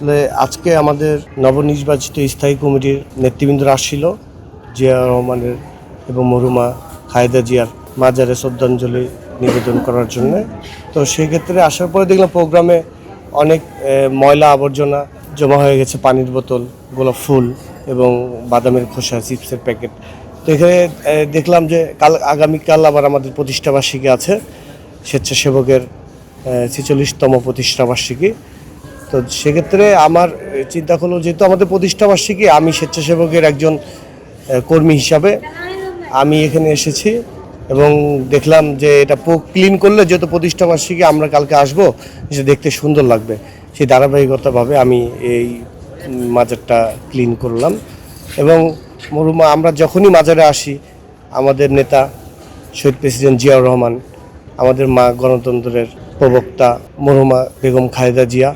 আসলে আজকে আমাদের নবনির্বাচিত স্থায়ী কমিটির নেতৃবৃন্দরা আসছিল জিয়া রহমানের এবং মরহুমা খালেদা জিয়ার মাজারে শ্রদ্ধাঞ্জলি নিবেদন করার জন্য। তো সেক্ষেত্রে আসার পরে দেখলাম প্রোগ্রামে অনেক ময়লা আবর্জনা জমা হয়ে গেছে, পানির বোতল, গোলাপ ফুল এবং বাদামের খোসা, চিপসের প্যাকেট। তো এখানে দেখলাম যে আগামীকাল আবার আমাদের প্রতিষ্ঠাবার্ষিকী আছে, স্বেচ্ছাসেবকের 46তম প্রতিষ্ঠাবার্ষিকী। তো সেক্ষেত্রে আমার চিন্তা হলো, যেহেতু আমাদের প্রতিষ্ঠাবার্ষিকী, আমি স্বেচ্ছাসেবকের একজন কর্মী হিসাবে আমি এখানে এসেছি এবং দেখলাম যে এটা ক্লিন করলে, যেহেতু প্রতিষ্ঠাবার্ষিকী আমরা কালকে আসবো, যে দেখতে সুন্দর লাগবে, সেই ধারাবাহিকতাভাবে আমি এই মাজারটা ক্লিন করলাম। এবং মরহুমা, আমরা যখনই মাজারে আসি, আমাদের নেতা শহীদ প্রেসিডেন্ট জিয়াউর রহমান, আমাদের মা গণতন্ত্রের প্রবক্তা মরহুমা বেগম খালেদা জিয়া,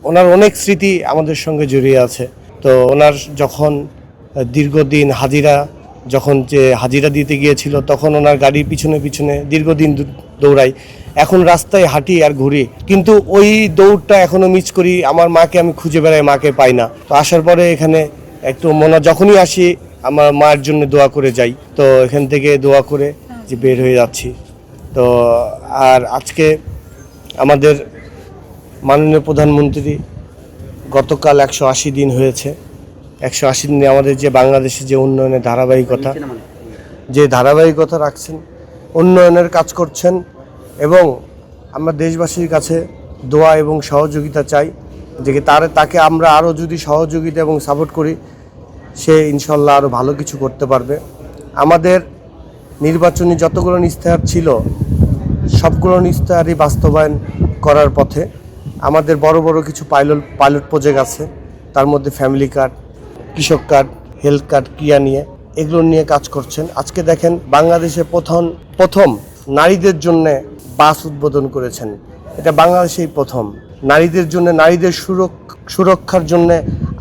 ওনার অনেক স্মৃতি আমাদের সঙ্গে জড়িয়ে আছে। তো ওনার যখন দীর্ঘদিন হাজিরা দিতে গিয়েছিল, তখন ওনার গাড়ির পিছনে পিছনে দীর্ঘদিন দৌড়াই, এখন রাস্তায় হাঁটি আর ঘুরি, কিন্তু ওই দৌড়টা এখনও মিস করি। আমার মাকে আমি খুঁজে বেড়াই, মাকে পাই না। তো আসার পরে এখানে একটু যখনই আসি আমার মায়ের জন্য দোয়া করে যাই। তো এখান থেকে দোয়া করে যে বের হয়ে যাচ্ছি। তো আর আজকে আমাদের মাননীয় প্রধানমন্ত্রী গতকাল 180 দিন হয়েছে, 180 দিনে আমাদের যে বাংলাদেশে যে উন্নয়নের ধারাবাহিকতা রাখছেন, উন্নয়নের কাজ করছেন, এবং আমরা দেশবাসীর কাছে দোয়া এবং সহযোগিতা চাই যে তাকে আমরা আরও যদি সহযোগিতা এবং সাপোর্ট করি, সে ইনশাল্লাহ আরও ভালো কিছু করতে পারবে। আমাদের নির্বাচনী যতগুলো ইশতেহার ছিল, সবগুলো ইশতেহারই বাস্তবায়ন করার পথে। আমাদের বড় বড় কিছু পাইলট প্রজেক্ট আছে, তার মধ্যে ফ্যামিলি কার্ড, কৃষক কার্ড, হেলথ কার্ড, ক্রিয়া নিয়ে, এগুলো নিয়ে কাজ করছেন। আজকে দেখেন, বাংলাদেশে প্রথম নারীদের জন্য বাস উদ্বোধন করেছেন। এটা বাংলাদেশেই প্রথম নারীদের জন্য, নারীদের সুরক্ষার জন্য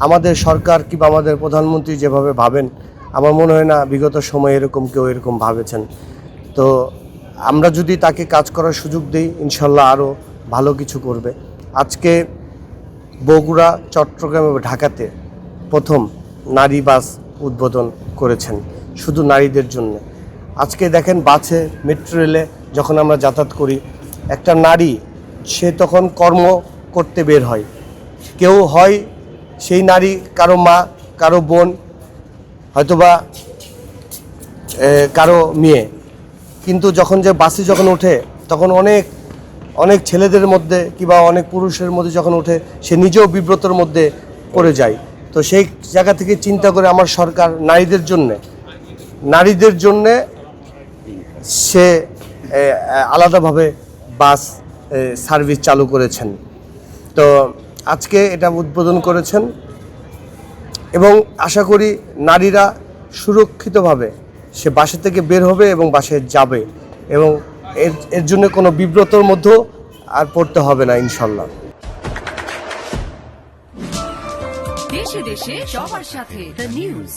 আমাদের সরকার কিংবা আমাদের প্রধানমন্ত্রী যেভাবে ভাবেন, আমার মনে হয় না বিগত সময়ে কেউ এরকম ভাবেছেন। তো আমরা যদি তাকে কাজ করার সুযোগ দিই, ইনশাল্লাহ আরও ভালো কিছু করবে। আজকে বগুড়া, চট্টগ্রাম এবং ঢাকাতে প্রথম নারী বাস উদ্বোধন করেছেন, শুধু নারীদের জন্য। আজকে দেখেন, বাসে, মেট্রো রেলে যখন আমরা যাতায়াত করি, একটা নারী সে তখন কর্ম করতে বের হয়, কেউ হয় সেই নারী কারো মা, কারো বোন, হয়তোবা কারো মেয়ে, কিন্তু বাসে যখন ওঠে, তখন অনেক ছেলেদের মধ্যে কিংবা অনেক পুরুষের মধ্যে যখন ওঠে, সে নিজেও বিব্রতর মধ্যে পড়ে যায়। তো সেই জায়গা থেকে চিন্তা করে আমার সরকার নারীদের জন্যে সে আলাদাভাবে বাস সার্ভিস চালু করেছেন। তো আজকে এটা উদ্বোধন করেছেন এবং আশা করি নারীরা সুরক্ষিতভাবে সে বাসা থেকে বের হবে এবং বাসে যাবে, এবং এর জন্য কোনো বিব্রতর মধ্যেও আর পড়তে হবে না, ইনশাল্লাহ। দেশে দেশে সবার সাথে দ্য নিউজ।